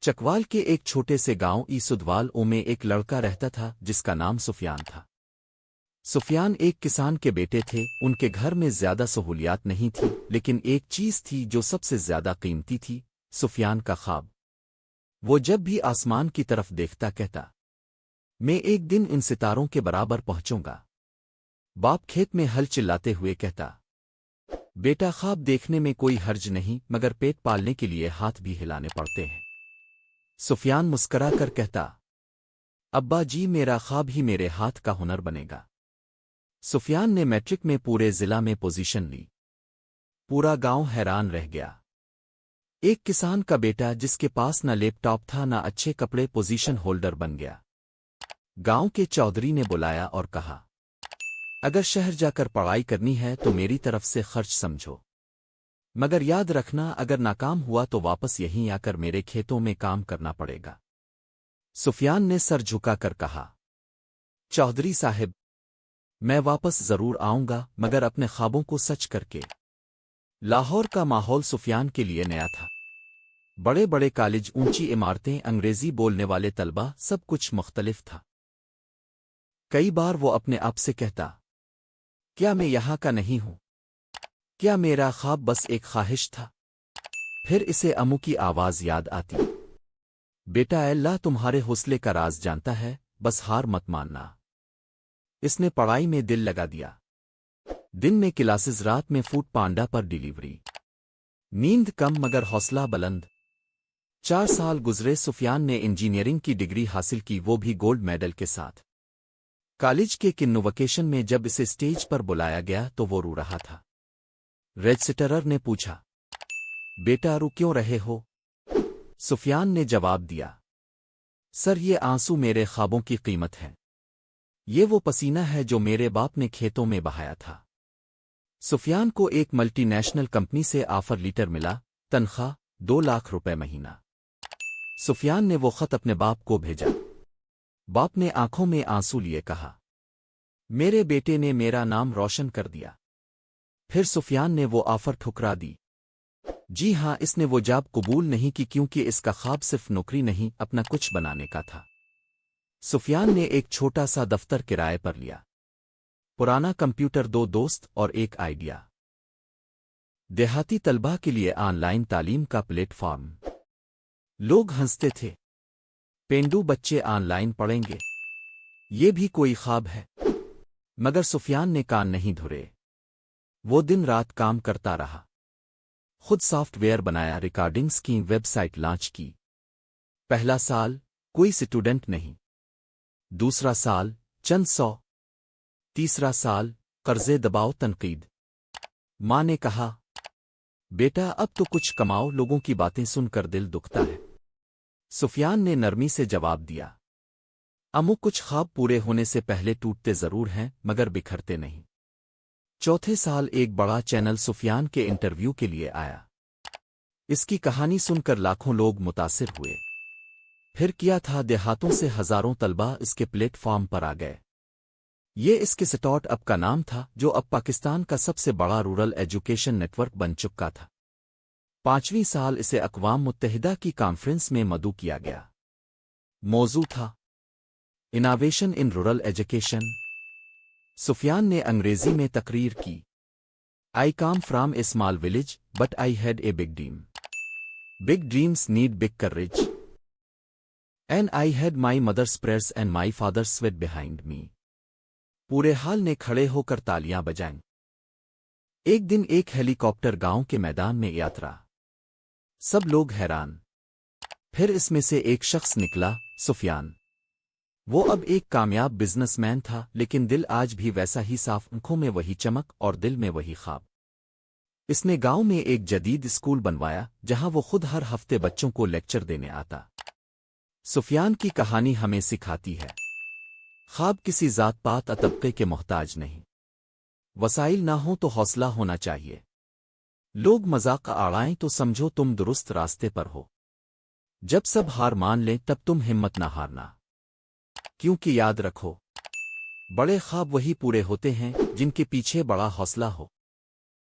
چکوال کے ایک چھوٹے سے گاؤں سدوال میں ایک لڑکا رہتا تھا جس کا نام سفیان تھا۔ سفیان ایک کسان کے بیٹے تھے، ان کے گھر میں زیادہ سہولیات نہیں تھی، لیکن ایک چیز تھی جو سب سے زیادہ قیمتی تھی، سفیان کا خواب۔ وہ جب بھی آسمان کی طرف دیکھتا کہتا، میں ایک دن ان ستاروں کے برابر پہنچوں گا۔ باپ کھیت میں ہل چلاتے ہوئے کہتا، بیٹا خواب دیکھنے میں کوئی حرج نہیں، مگر پیٹ پالنے کے لیے ہاتھ بھی ہلانے پڑتے ہیں۔ سفیان مسکرا کر کہتا، ابا جی میرا خواب ہی میرے ہاتھ کا ہنر بنے گا۔ سفیان نے میٹرک میں پورے ضلع میں پوزیشن لی۔ پورا گاؤں حیران رہ گیا۔ ایک کسان کا بیٹا جس کے پاس نہ لیپ ٹاپ تھا نہ اچھے کپڑے پوزیشن ہولڈر بن گیا۔ گاؤں کے چودھری نے بلایا اور کہا، اگر شہر جا کر پڑھائی کرنی ہے تو میری طرف سے خرچ سمجھو، مگر یاد رکھنا اگر ناکام ہوا تو واپس یہیں آ کر میرے کھیتوں میں کام کرنا پڑے گا۔ سفیان نے سر جھکا کر کہا، چودھری صاحب، میں واپس ضرور آؤں گا، مگر اپنے خوابوں کو سچ کر کے۔ لاہور کا ماحول سفیان کے لیے نیا تھا۔ بڑے بڑے کالج، اونچی عمارتیں، انگریزی بولنے والے طلبہ، سب کچھ مختلف تھا۔ کئی بار وہ اپنے آپ سے کہتا، کیا میں یہاں کا نہیں ہوں؟ کیا میرا خواب بس ایک خواہش تھا؟ پھر اسے امو کی آواز یاد آتی، بیٹا اللہ تمہارے حوصلے کا راز جانتا ہے، بس ہار مت ماننا۔ اس نے پڑھائی میں دل لگا دیا۔ دن میں کلاسز، رات میں فوڈ پانڈا پر ڈیلیوری۔ نیند کم مگر حوصلہ بلند۔ 4 سال گزرے، سفیان نے انجینئرنگ کی ڈگری حاصل کی، وہ بھی گولڈ میڈل کے ساتھ۔ کالج کے کنووکیشن میں جب اسے سٹیج پر بلایا گیا تو وہ رو رہا تھا۔ رجسٹرر نے پوچھا، بیٹا رو کیوں رہے ہو؟ سفیان نے جواب دیا، سر یہ آنسو میرے خوابوں کی قیمت ہے، یہ وہ پسینہ ہے جو میرے باپ نے کھیتوں میں بہایا تھا۔ سفیان کو ایک ملٹی نیشنل کمپنی سے آفر لیٹر ملا، تنخواہ 2 لاکھ روپے مہینہ۔ سفیان نے وہ خط اپنے باپ کو بھیجا۔ باپ نے آنکھوں میں آنسو لیے کہا، میرے بیٹے نے میرا نام روشن کر دیا۔ پھر سفیان نے وہ آفر ٹھکرا دی۔ جی ہاں، اس نے وہ جاب قبول نہیں کی کیونکہ اس کا خواب صرف نوکری نہیں، اپنا کچھ بنانے کا تھا۔ سفیان نے ایک چھوٹا سا دفتر کرائے پر لیا، پرانا کمپیوٹر، 2 دوست اور ایک آئیڈیا۔ دیہاتی طلبہ کے لیے آن لائن تعلیم کا پلیٹ فارم۔ لوگ ہنستے تھے، پینڈو بچے آن لائن پڑھیں گے، یہ بھی کوئی خواب ہے؟ مگر سفیان نے کان نہیں دھرے۔ وہ دن رات کام کرتا رہا، خود سافٹ ویئر بنایا، ریکارڈنگز کی، ویب سائٹ لانچ کی۔ پہلا سال کوئی سٹوڈنٹ نہیں، دوسرا سال چند 100، تیسرا سال قرضے، دباؤ، تنقید۔ ماں نے کہا، بیٹا اب تو کچھ کماؤ، لوگوں کی باتیں سن کر دل دکھتا ہے۔ سفیان نے نرمی سے جواب دیا، امو کچھ خواب پورے ہونے سے پہلے ٹوٹتے ضرور ہیں مگر بکھرتے نہیں۔ چوتھے سال ایک بڑا چینل سفیان کے انٹرویو کے لیے آیا۔ اس کی کہانی سن کر لاکھوں لوگ متاثر ہوئے۔ پھر کیا تھا، دیہاتوں سے ہزاروں طلبہ اس کے پلیٹ فارم پر آ گئے۔ یہ اس کے سٹارٹ اپ کا نام تھا، جو اب پاکستان کا سب سے بڑا رورل ایجوکیشن نیٹ ورک بن چکا تھا۔ 5ویں سال اسے اقوام متحدہ کی کانفرنس میں مدعو کیا گیا۔ موضوع تھا innovation in rural education. Sufyan نے انگریزی میں تقریر کی، I come from a small village but I had a big dream. Big dreams need big courage and I had my mother's prayers and my father's sweat behind me. پورے حال نے کھڑے ہو کر تالیاں بجائیں۔ ایک دن ایک ہیلی کاپٹر گاؤں کے میدان میں یاترا، سب لوگ حیران۔ پھر اس میں سے ایک شخص نکلا، سفیان۔ وہ اب ایک کامیاب بزنس مین تھا، لیکن دل آج بھی ویسا ہی صاف، آنکھوں میں وہی چمک اور دل میں وہی خواب۔ اس نے گاؤں میں ایک جدید اسکول بنوایا جہاں وہ خود ہر ہفتے بچوں کو لیکچر دینے آتا۔ سفیان کی کہانی ہمیں سکھاتی ہے، خواب کسی ذات پات یا طبقے کے محتاج نہیں۔ وسائل نہ ہوں تو حوصلہ ہونا چاہیے۔ لوگ مذاق اڑائیں تو سمجھو تم درست راستے پر ہو۔ جب سب ہار مان لیں تب تم ہمت نہ ہارنا، کیونکہ یاد رکھو، بڑے خواب وہی پورے ہوتے ہیں جن کے پیچھے بڑا حوصلہ ہو۔